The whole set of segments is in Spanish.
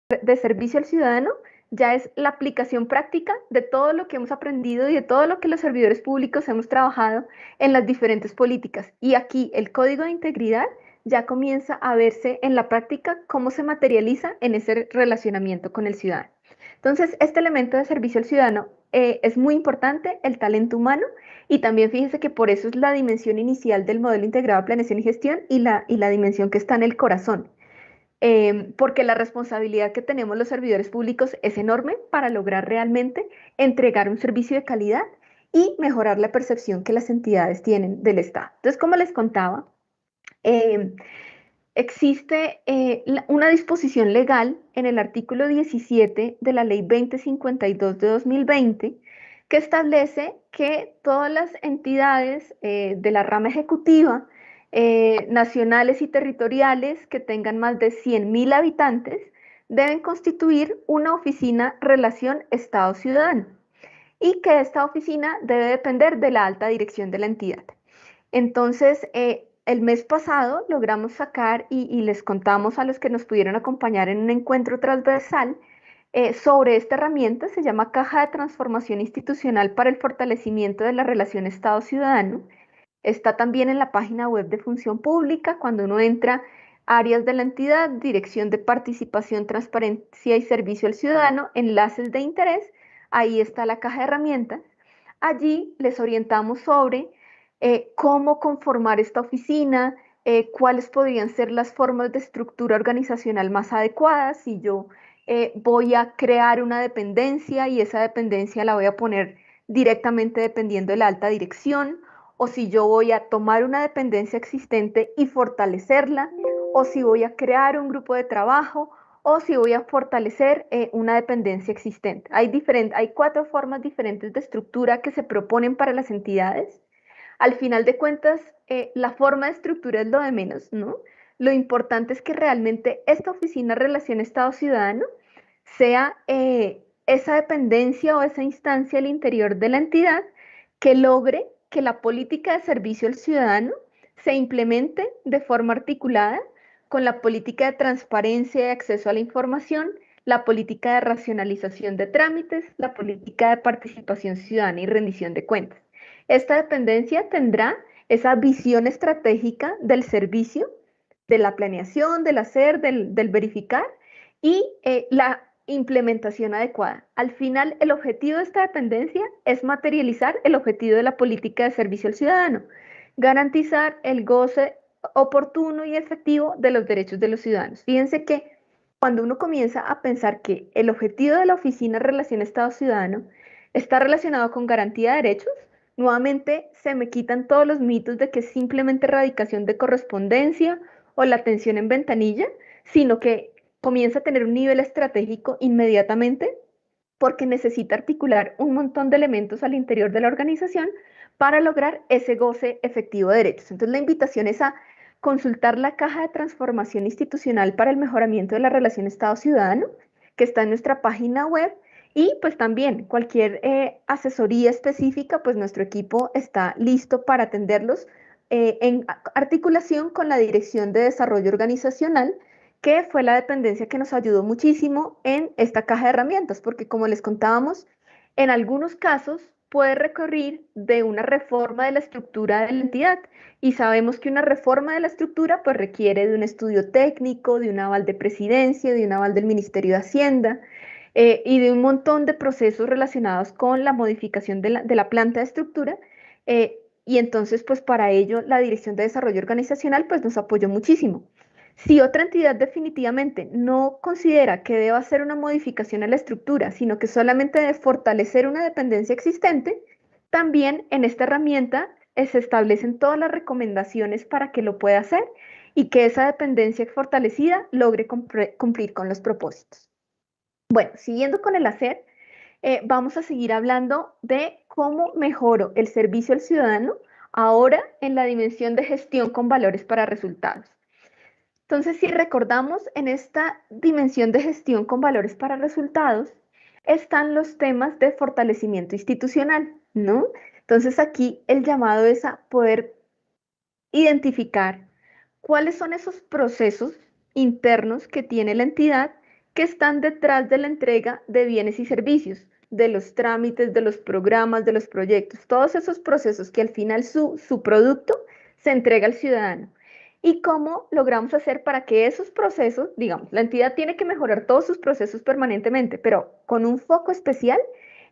de servicio al ciudadano ya es la aplicación práctica de todo lo que hemos aprendido y de todo lo que los servidores públicos hemos trabajado en las diferentes políticas. Y aquí el código de integridad ya comienza a verse en la práctica cómo se materializa en ese relacionamiento con el ciudadano. Entonces, este elemento de servicio al ciudadano es muy importante, el talento humano, y también fíjense que por eso es la dimensión inicial del modelo integrado de planeación y gestión y la dimensión que está en el corazón, porque la responsabilidad que tenemos los servidores públicos es enorme para lograr realmente entregar un servicio de calidad y mejorar la percepción que las entidades tienen del Estado. Entonces, como les contaba, eh, existe una disposición legal en el artículo 17 de la Ley 2052 de 2020 que establece que todas las entidades de la rama ejecutiva, nacionales y territoriales que tengan más de 100.000 habitantes, deben constituir una oficina relación Estado-Ciudadano y que esta oficina debe depender de la alta dirección de la entidad. Entonces, el mes pasado logramos sacar y les contamos a los que nos pudieron acompañar en un encuentro transversal sobre esta herramienta, se llama Caja de Transformación Institucional para el Fortalecimiento de la Relación Estado-Ciudadano. Está también en la página web de Función Pública, cuando uno entra áreas de la entidad, dirección de participación, transparencia y servicio al ciudadano, enlaces de interés, ahí está la caja de herramientas. Allí les orientamos sobre cómo conformar esta oficina, cuáles podrían ser las formas de estructura organizacional más adecuadas. Si yo voy a crear una dependencia y esa dependencia la voy a poner directamente dependiendo de la alta dirección, o si yo voy a tomar una dependencia existente y fortalecerla, o si voy a crear un grupo de trabajo, o si voy a fortalecer una dependencia existente. Hay 4 formas diferentes de estructura que se proponen para las entidades. Al final de cuentas, la forma de estructura es lo de menos, ¿no? Lo importante es que realmente esta oficina de relación Estado-Ciudadano sea esa dependencia o esa instancia al interior de la entidad que logre que la política de servicio al ciudadano se implemente de forma articulada con la política de transparencia y acceso a la información, la política de racionalización de trámites, la política de participación ciudadana y rendición de cuentas. Esta dependencia tendrá esa visión estratégica del servicio, de la planeación, del hacer, del verificar y la implementación adecuada. Al final, el objetivo de esta dependencia es materializar el objetivo de la política de servicio al ciudadano, garantizar el goce oportuno y efectivo de los derechos de los ciudadanos. Fíjense que cuando uno comienza a pensar que el objetivo de la Oficina de Relación Estado-Ciudadano está relacionado con garantía de derechos, nuevamente se me quitan todos los mitos de que es simplemente erradicación de correspondencia o la atención en ventanilla, sino que comienza a tener un nivel estratégico inmediatamente porque necesita articular un montón de elementos al interior de la organización para lograr ese goce efectivo de derechos. Entonces la invitación es a consultar la caja de transformación institucional para el mejoramiento de la relación Estado-Ciudadano, que está en nuestra página web, y pues también cualquier asesoría específica, pues nuestro equipo está listo para atenderlos en articulación con la Dirección de Desarrollo Organizacional, que fue la dependencia que nos ayudó muchísimo en esta caja de herramientas, porque como les contábamos, en algunos casos puede requerir de una reforma de la estructura de la entidad y sabemos que una reforma de la estructura pues requiere de un estudio técnico, de un aval de presidencia, de un aval del Ministerio de Hacienda y de un montón de procesos relacionados con la modificación de la planta de estructura. Y entonces, pues para ello, la Dirección de Desarrollo Organizacional pues nos apoyó muchísimo. Si otra entidad definitivamente no considera que deba hacer una modificación a la estructura, sino que solamente debe fortalecer una dependencia existente, también en esta herramienta se establecen todas las recomendaciones para que lo pueda hacer y que esa dependencia fortalecida logre cumplir con los propósitos. Bueno, siguiendo con el hacer, vamos a seguir hablando de cómo mejoro el servicio al ciudadano ahora en la dimensión de gestión con valores para resultados. Entonces, si recordamos, en esta dimensión de gestión con valores para resultados, están los temas de fortalecimiento institucional, ¿no? Entonces, aquí el llamado es a poder identificar cuáles son esos procesos internos que tiene la entidad que están detrás de la entrega de bienes y servicios, de los trámites, de los programas, de los proyectos, todos esos procesos que al final su producto se entrega al ciudadano. ¿Y cómo logramos hacer para que esos procesos, digamos, la entidad tiene que mejorar todos sus procesos permanentemente, pero con un foco especial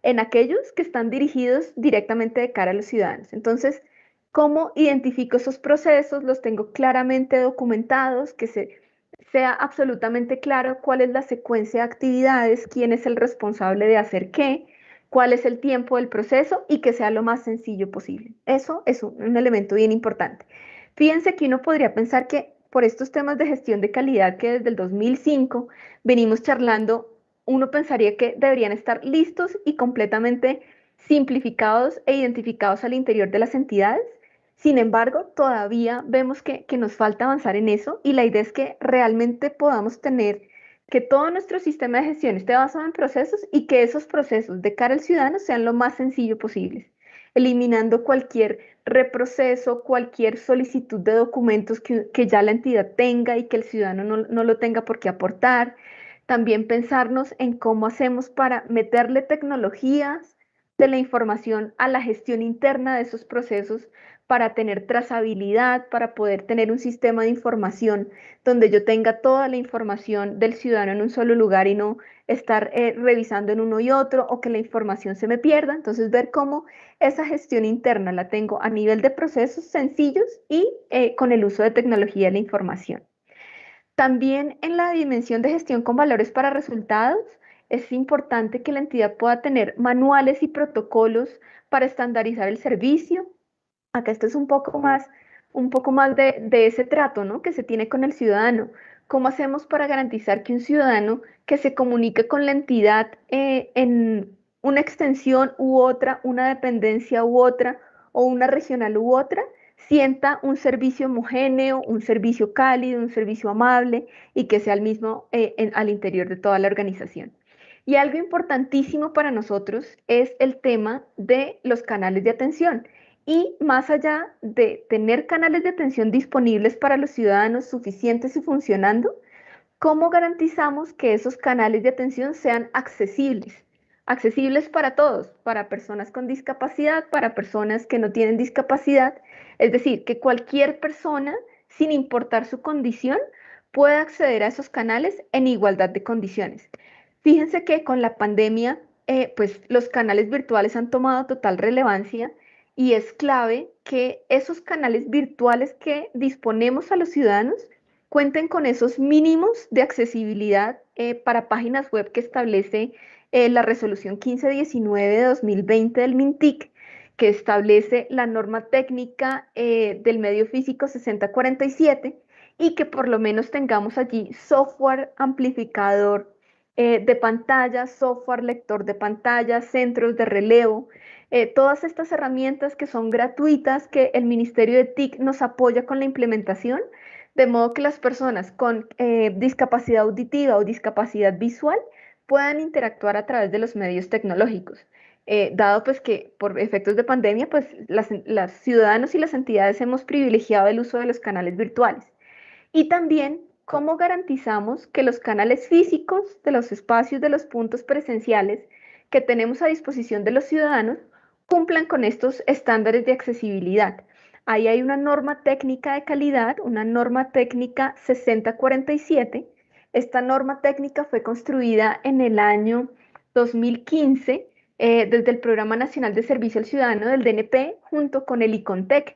en aquellos que están dirigidos directamente de cara a los ciudadanos? Entonces, ¿cómo identifico esos procesos? Los tengo claramente documentados, que sea absolutamente claro cuál es la secuencia de actividades, quién es el responsable de hacer qué, cuál es el tiempo del proceso y que sea lo más sencillo posible. Eso es un elemento bien importante. Fíjense que uno podría pensar que por estos temas de gestión de calidad que desde el 2005 venimos charlando, uno pensaría que deberían estar listos y completamente simplificados e identificados al interior de las entidades. Sin embargo, todavía vemos que nos falta avanzar en eso y la idea es que realmente podamos tener que todo nuestro sistema de gestión esté basado en procesos y que esos procesos de cara al ciudadano sean lo más sencillo posibles, eliminando cualquier reproceso, cualquier solicitud de documentos que ya la entidad tenga y que el ciudadano no lo tenga por qué aportar. También pensarnos en cómo hacemos para meterle tecnologías de la información a la gestión interna de esos procesos para tener trazabilidad, para poder tener un sistema de información donde yo tenga toda la información del ciudadano en un solo lugar y no estar revisando en uno y otro o que la información se me pierda. Entonces, ver cómo esa gestión interna la tengo a nivel de procesos sencillos y con el uso de tecnología de la información. También en la dimensión de gestión con valores para resultados, es importante que la entidad pueda tener manuales y protocolos para estandarizar el servicio. Acá esto es un poco más de ese trato, ¿no?, que se tiene con el ciudadano. ¿Cómo hacemos para garantizar que un ciudadano que se comunique con la entidad en una extensión u otra, una dependencia u otra, o una regional u otra, sienta un servicio homogéneo, un servicio cálido, un servicio amable y que sea el mismo al interior de toda la organización? Y algo importantísimo para nosotros es el tema de los canales de atención. Y más allá de tener canales de atención disponibles para los ciudadanos suficientes y funcionando, ¿cómo garantizamos que esos canales de atención sean accesibles? Accesibles para todos, para personas con discapacidad, para personas que no tienen discapacidad. Es decir, que cualquier persona, sin importar su condición, pueda acceder a esos canales en igualdad de condiciones. Fíjense que con la pandemia, pues los canales virtuales han tomado total relevancia y es clave que esos canales virtuales que disponemos a los ciudadanos cuenten con esos mínimos de accesibilidad para páginas web que establece la resolución 1519 de 2020 del MINTIC, que establece la norma técnica del medio físico 6047 y que por lo menos tengamos allí software amplificador de pantalla, software lector de pantalla, centros de relevo, todas estas herramientas que son gratuitas, que el Ministerio de TIC nos apoya con la implementación, de modo que las personas con discapacidad auditiva o discapacidad visual puedan interactuar a través de los medios tecnológicos. Dado pues que por efectos de pandemia, pues las ciudadanos y las entidades hemos privilegiado el uso de los canales virtuales. Y también cómo garantizamos que los canales físicos de los espacios, de los puntos presenciales que tenemos a disposición de los ciudadanos cumplan con estos estándares de accesibilidad. Ahí hay una norma técnica de calidad, una norma técnica 6047. Esta norma técnica fue construida en el año 2015 desde el Programa Nacional de Servicio al Ciudadano del DNP junto con el ICONTEC.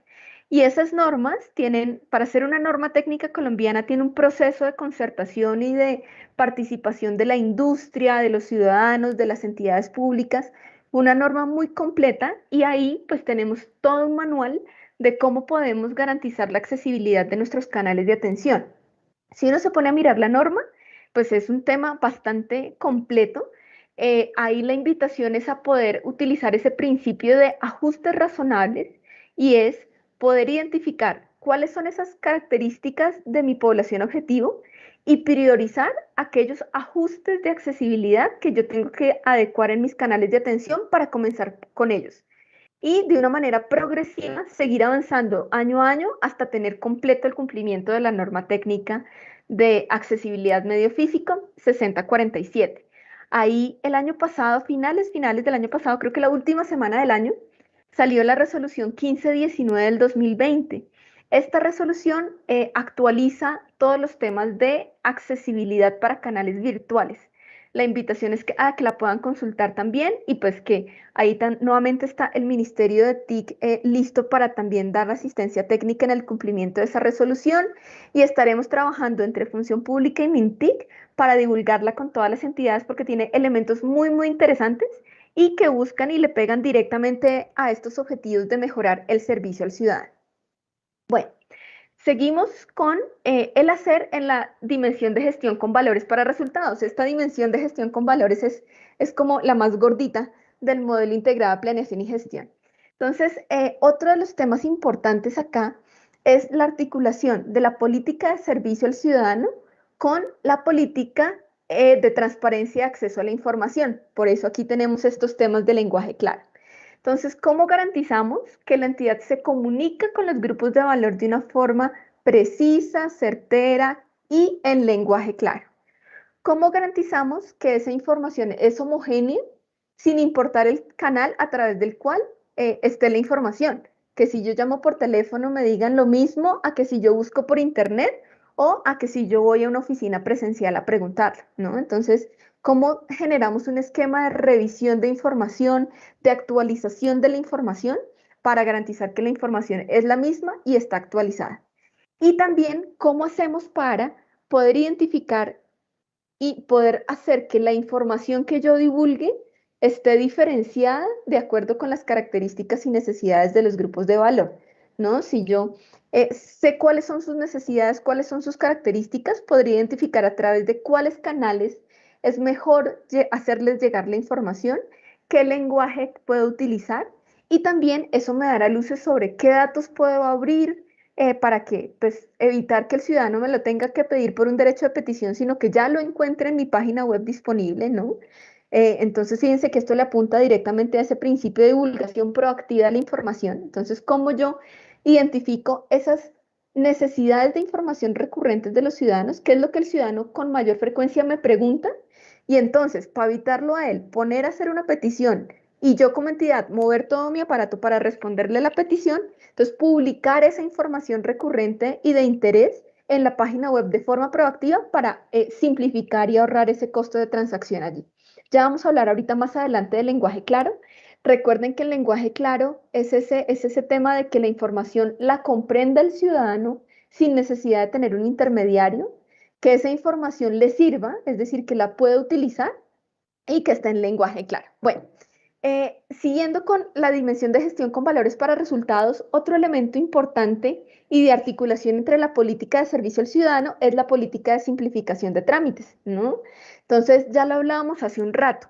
Y esas normas tienen, para ser una norma técnica colombiana, tiene un proceso de concertación y de participación de la industria, de los ciudadanos, de las entidades públicas, una norma muy completa y ahí pues tenemos todo un manual de cómo podemos garantizar la accesibilidad de nuestros canales de atención. Si uno se pone a mirar la norma, pues es un tema bastante completo. Ahí la invitación es a poder utilizar ese principio de ajustes razonables y es poder identificar cuáles son esas características de mi población objetivo y priorizar aquellos ajustes de accesibilidad que yo tengo que adecuar en mis canales de atención para comenzar con ellos. y de una manera progresiva seguir avanzando año a año hasta tener completo el cumplimiento de la norma técnica de accesibilidad medio físico 6047. Ahí el año pasado, finales del año pasado, creo que la última semana del año, salió la resolución 1519 del 2020. Esta resolución actualiza todos los temas de accesibilidad para canales virtuales. La invitación es a que la puedan consultar también y pues que ahí nuevamente está el Ministerio de TIC listo para también dar asistencia técnica en el cumplimiento de esa resolución y estaremos trabajando entre Función Pública y MINTIC para divulgarla con todas las entidades porque tiene elementos muy, muy interesantes y que buscan y le pegan directamente a estos objetivos de mejorar el servicio al ciudadano. Bueno, seguimos con el hacer en la dimensión de gestión con valores para resultados. Esta dimensión de gestión con valores es como la más gordita del modelo integrado de planeación y gestión. Entonces, otro de los temas importantes acá es la articulación de la política de servicio al ciudadano con la política de transparencia y acceso a la información. Por eso aquí tenemos estos temas de lenguaje claro. Entonces, ¿cómo garantizamos que la entidad se comunica con los grupos de valor de una forma precisa, certera y en lenguaje claro? ¿Cómo garantizamos que esa información es homogénea sin importar el canal a través del cual esté la información? Que si yo llamo por teléfono me digan lo mismo a que si yo busco por internet o a que si yo voy a una oficina presencial a preguntarlo, ¿no? Entonces, ¿cómo generamos un esquema de revisión de información, de actualización de la información para garantizar que la información es la misma y está actualizada? Y también, ¿cómo hacemos para poder identificar y poder hacer que la información que yo divulgue esté diferenciada de acuerdo con las características y necesidades de los grupos de valor, ¿no? Si yo sé cuáles son sus necesidades, cuáles son sus características, podría identificar a través de cuáles canales es mejor hacerles llegar la información, qué lenguaje puedo utilizar y también eso me dará luces sobre qué datos puedo abrir, para que, pues, evitar que el ciudadano me lo tenga que pedir por un derecho de petición, sino que ya lo encuentre en mi página web disponible, ¿no? Entonces, fíjense que esto le apunta directamente a ese principio de divulgación proactiva de la información. Entonces, ¿cómo yo identifico esas necesidades de información recurrentes de los ciudadanos? ¿Qué es lo que el ciudadano con mayor frecuencia me pregunta? Y entonces, para evitarlo a él, poner a hacer una petición y yo como entidad mover todo mi aparato para responderle la petición, entonces publicar esa información recurrente y de interés en la página web de forma proactiva para simplificar y ahorrar ese costo de transacción allí. Ya vamos a hablar ahorita más adelante del lenguaje claro. Recuerden que el lenguaje claro es ese tema de que la información la comprenda el ciudadano sin necesidad de tener un intermediario, que esa información le sirva, es decir, que la pueda utilizar y que está en lenguaje claro. Bueno, siguiendo con la dimensión de gestión con valores para resultados, otro elemento importante y de articulación entre la política de servicio al ciudadano es la política de simplificación de trámites, ¿no? Entonces, ya lo hablábamos hace un rato,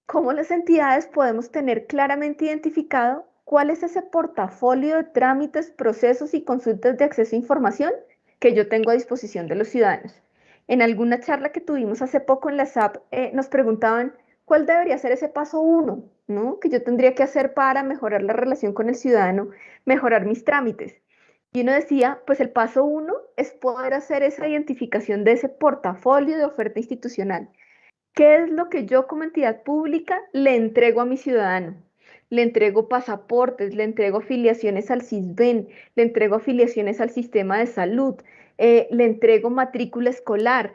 cómo las entidades podemos tener claramente identificado cuál es ese portafolio de trámites, procesos y consultas de acceso a información que yo tengo a disposición de los ciudadanos. En alguna charla que tuvimos hace poco en la SAP, nos preguntaban cuál debería ser ese paso uno, ¿no? Que yo tendría que hacer para mejorar la relación con el ciudadano, mejorar mis trámites. Y uno decía, pues el paso uno es poder hacer esa identificación de ese portafolio de oferta institucional. ¿Qué es lo que yo como entidad pública le entrego a mi ciudadano? Le entrego pasaportes, le entrego afiliaciones al CISBEN, le entrego afiliaciones al sistema de salud, le entrego matrícula escolar.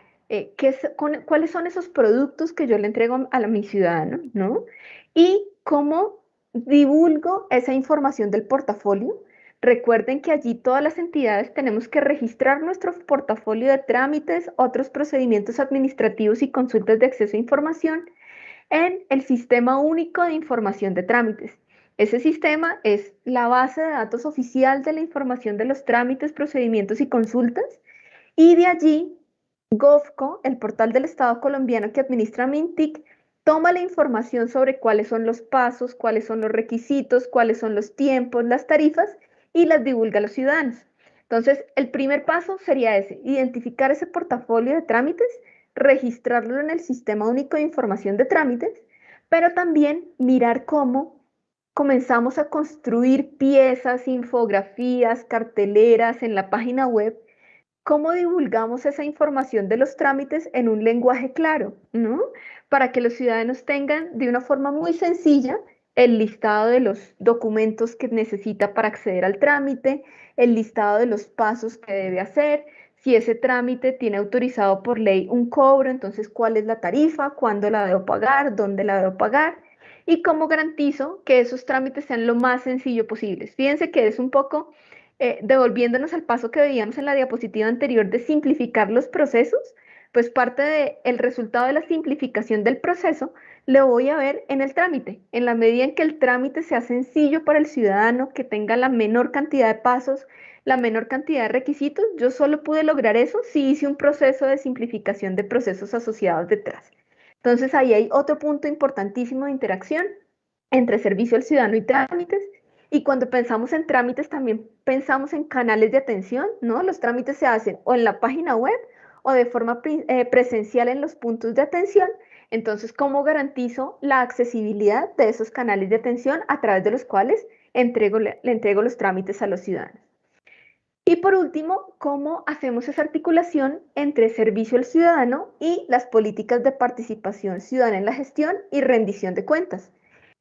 ¿Cuáles son esos productos que yo le entrego a mi ciudadano, ¿no? Y cómo divulgo esa información del portafolio. Recuerden que allí todas las entidades tenemos que registrar nuestro portafolio de trámites, otros procedimientos administrativos y consultas de acceso a información en el Sistema Único de Información de Trámites. Ese sistema es la base de datos oficial de la información de los trámites, procedimientos y consultas y de allí GovCo, el portal del Estado colombiano que administra Mintic, toma la información sobre cuáles son los pasos, cuáles son los requisitos, cuáles son los tiempos, las tarifas y las divulga a los ciudadanos. Entonces, el primer paso sería ese, identificar ese portafolio de trámites, registrarlo en el Sistema Único de Información de Trámites, pero también mirar cómo comenzamos a construir piezas, infografías, carteleras en la página web, ¿cómo divulgamos esa información de los trámites en un lenguaje claro, ¿no? Para que los ciudadanos tengan de una forma muy sencilla el listado de los documentos que necesita para acceder al trámite, el listado de los pasos que debe hacer, si ese trámite tiene autorizado por ley un cobro, entonces cuál es la tarifa, cuándo la debo pagar, dónde la debo pagar y cómo garantizo que esos trámites sean lo más sencillo posible. Fíjense que es un poco devolviéndonos al paso que veíamos en la diapositiva anterior de simplificar los procesos, pues parte del resultado de la simplificación del proceso lo voy a ver en el trámite. En la medida en que el trámite sea sencillo para el ciudadano, que tenga la menor cantidad de pasos, la menor cantidad de requisitos, yo solo pude lograr eso si hice un proceso de simplificación de procesos asociados detrás. Entonces ahí hay otro punto importantísimo de interacción entre servicio al ciudadano y trámites. Y cuando pensamos en trámites, también pensamos en canales de atención, ¿no? Los trámites se hacen o en la página web o de forma presencial en los puntos de atención. Entonces, ¿cómo garantizo la accesibilidad de esos canales de atención a través de los cuales le entrego los trámites a los ciudadanos? Y por último, ¿cómo hacemos esa articulación entre servicio al ciudadano y las políticas de participación ciudadana en la gestión y rendición de cuentas?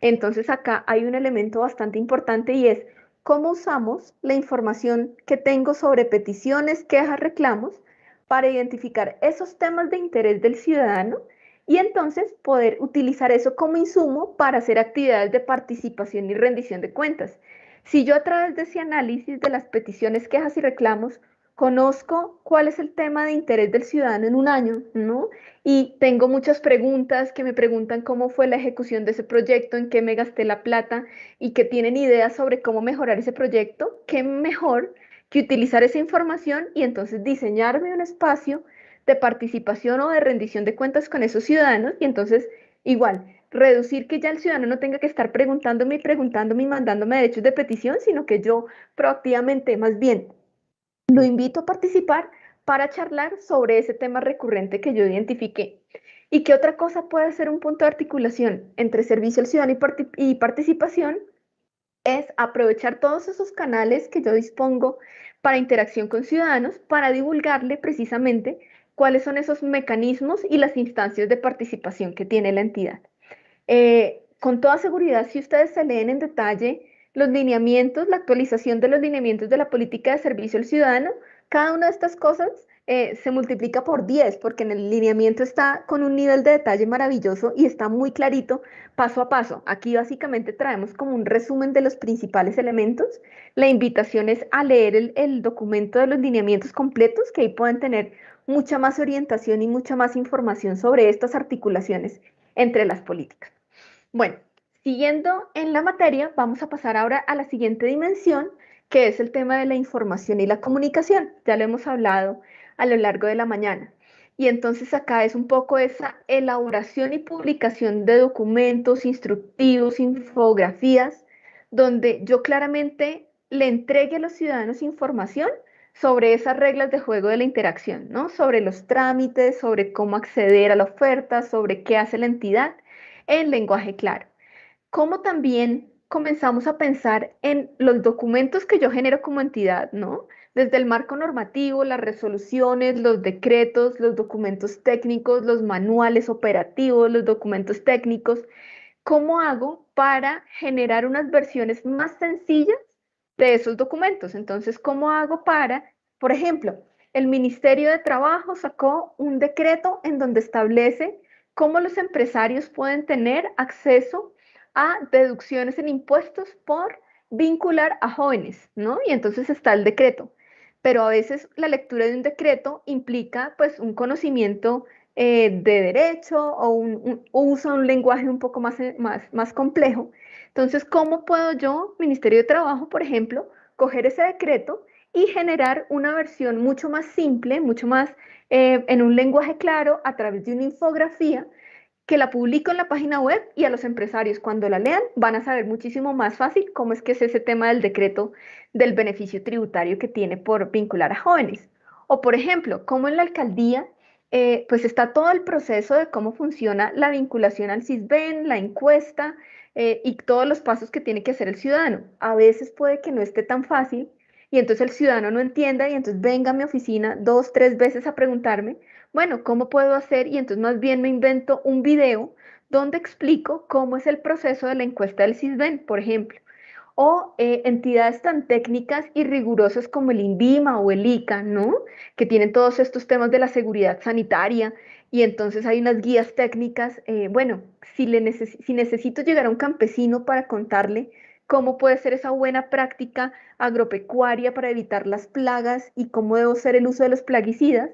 Entonces acá hay un elemento bastante importante y es cómo usamos la información que tengo sobre peticiones, quejas, reclamos para identificar esos temas de interés del ciudadano y entonces poder utilizar eso como insumo para hacer actividades de participación y rendición de cuentas. Si yo a través de ese análisis de las peticiones, quejas y reclamos conozco cuál es el tema de interés del ciudadano en un año, ¿no? Y tengo muchas preguntas que me preguntan cómo fue la ejecución de ese proyecto, en qué me gasté la plata y que tienen ideas sobre cómo mejorar ese proyecto, qué mejor que utilizar esa información y entonces diseñarme un espacio de participación o de rendición de cuentas con esos ciudadanos y entonces igual reducir que ya el ciudadano no tenga que estar preguntándome y mandándome derechos de petición, sino que yo proactivamente más bien lo invito a participar para charlar sobre ese tema recurrente que yo identifiqué. ¿Y qué otra cosa puede ser un punto de articulación entre servicio al ciudadano y participación? Es aprovechar todos esos canales que yo dispongo para interacción con ciudadanos, para divulgarle precisamente cuáles son esos mecanismos y las instancias de participación que tiene la entidad. Con toda seguridad, si ustedes se leen en detalle los lineamientos, la actualización de los lineamientos de la política de servicio al ciudadano, cada una de estas cosas se multiplica por 10, porque en el lineamiento está con un nivel de detalle maravilloso y está muy clarito, paso a paso. Aquí básicamente traemos como un resumen de los principales elementos. La invitación es a leer el documento de los lineamientos completos, que ahí pueden tener mucha más orientación y mucha más información sobre estas articulaciones entre las políticas. Bueno, siguiendo en la materia, vamos a pasar ahora a la siguiente dimensión, que es el tema de la información y la comunicación. Ya lo hemos hablado a lo largo de la mañana. Y entonces acá es un poco esa elaboración y publicación de documentos, instructivos, infografías, donde yo claramente le entregue a los ciudadanos información sobre esas reglas de juego de la interacción, ¿no? Sobre los trámites, sobre cómo acceder a la oferta, sobre qué hace la entidad en lenguaje claro. Como también comenzamos a pensar en los documentos que yo genero como entidad, ¿no? Desde el marco normativo, las resoluciones, los decretos, los documentos técnicos, los manuales operativos, los documentos técnicos. ¿Cómo hago para generar unas versiones más sencillas de esos documentos? Entonces, ¿cómo hago para, por ejemplo, el Ministerio de Trabajo sacó un decreto en donde establece cómo los empresarios pueden tener acceso a deducciones en impuestos por vincular a jóvenes, ¿no? Y entonces está el decreto. Pero a veces la lectura de un decreto implica pues un conocimiento de derecho o usa un lenguaje un poco más complejo. Entonces, ¿cómo puedo yo, Ministerio de Trabajo, por ejemplo, coger ese decreto y generar una versión mucho más simple, mucho más en un lenguaje claro, a través de una infografía que la publico en la página web y a los empresarios cuando la lean van a saber muchísimo más fácil cómo es que es ese tema del decreto del beneficio tributario que tiene por vincular a jóvenes? O por ejemplo, cómo en la alcaldía pues está todo el proceso de cómo funciona la vinculación al CISBEN, la encuesta, y todos los pasos que tiene que hacer el ciudadano. A veces puede que no esté tan fácil y entonces el ciudadano no entienda y entonces venga a mi oficina 2, 3 veces a preguntarme, bueno, ¿cómo puedo hacer? Y entonces más bien me invento un video donde explico cómo es el proceso de la encuesta del CISBEN, por ejemplo, o entidades tan técnicas y rigurosas como el INVIMA o el ICA, ¿no? Que tienen todos estos temas de la seguridad sanitaria y entonces hay unas guías técnicas. Bueno, si necesito llegar a un campesino para contarle cómo puede ser esa buena práctica agropecuaria para evitar las plagas y cómo debo hacer el uso de los plaguicidas,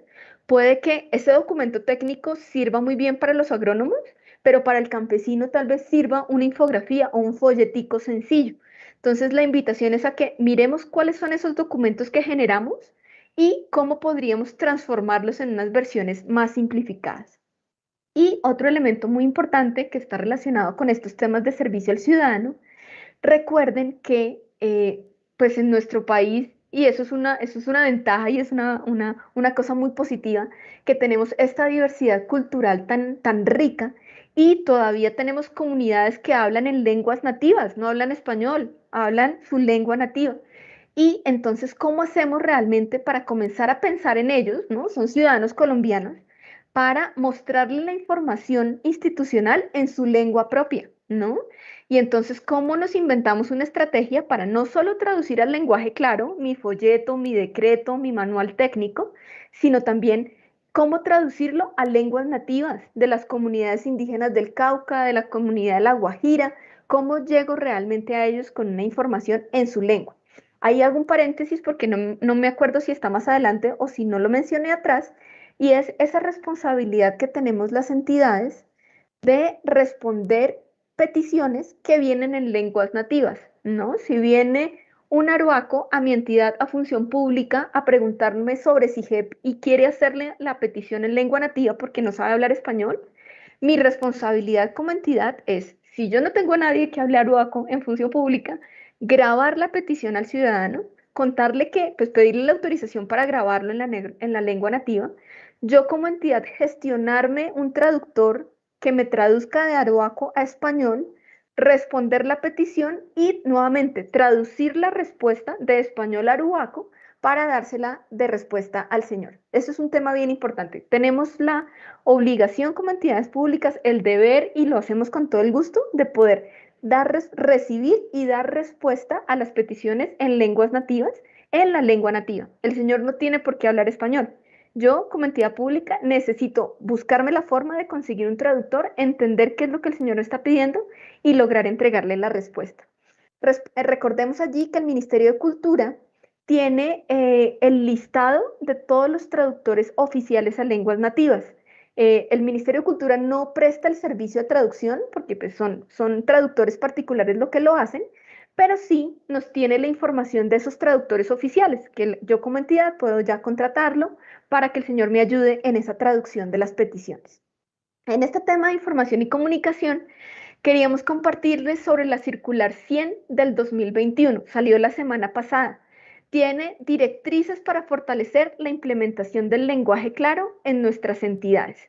puede que ese documento técnico sirva muy bien para los agrónomos, pero para el campesino tal vez sirva una infografía o un folletico sencillo. Entonces, la invitación es a que miremos cuáles son esos documentos que generamos y cómo podríamos transformarlos en unas versiones más simplificadas. Y otro elemento muy importante que está relacionado con estos temas de servicio al ciudadano, recuerden que pues en nuestro país, y eso es una ventaja y es una cosa muy positiva, que tenemos esta diversidad cultural tan rica y todavía tenemos comunidades que hablan en lenguas nativas, no hablan español, hablan su lengua nativa. Y entonces, ¿cómo hacemos realmente para comenzar a pensar en ellos, ¿no? Son ciudadanos colombianos, para mostrarles la información institucional en su lengua propia, ¿no? Y entonces, ¿cómo nos inventamos una estrategia para no solo traducir al lenguaje claro mi folleto, mi decreto, mi manual técnico, sino también cómo traducirlo a lenguas nativas de las comunidades indígenas del Cauca, de la comunidad de La Guajira? ¿Cómo llego realmente a ellos con una información en su lengua? Ahí hago un paréntesis porque no me acuerdo si está más adelante o si no lo mencioné atrás, y es esa responsabilidad que tenemos las entidades de responder peticiones que vienen en lenguas nativas, ¿no? Si viene un arhuaco a mi entidad a función pública a preguntarme sobre SIGEP y quiere hacerle la petición en lengua nativa porque no sabe hablar español, mi responsabilidad como entidad es, si yo no tengo a nadie que hable arhuaco en función pública, grabar la petición al ciudadano, contarle que, pues pedirle la autorización para grabarlo en la lengua nativa, yo como entidad gestionarme un traductor que me traduzca de arhuaco a español, responder la petición y nuevamente traducir la respuesta de español a arhuaco para dársela de respuesta al señor. Eso es un tema bien importante. Tenemos la obligación como entidades públicas, el deber, y lo hacemos con todo el gusto, de poder recibir y dar respuesta a las peticiones en lenguas nativas, en la lengua nativa. El señor no tiene por qué hablar español. Yo, como entidad pública, necesito buscarme la forma de conseguir un traductor, entender qué es lo que el señor está pidiendo y lograr entregarle la respuesta. Recordemos allí que el Ministerio de Cultura tiene el listado de todos los traductores oficiales a lenguas nativas. El Ministerio de Cultura no presta el servicio de traducción porque pues, son traductores particulares lo que lo hacen, pero sí nos tiene la información de esos traductores oficiales, que yo como entidad puedo ya contratarlo para que el señor me ayude en esa traducción de las peticiones. En este tema de información y comunicación, queríamos compartirles sobre la circular 100 del 2021, salió la semana pasada. Tiene directrices para fortalecer la implementación del lenguaje claro en nuestras entidades.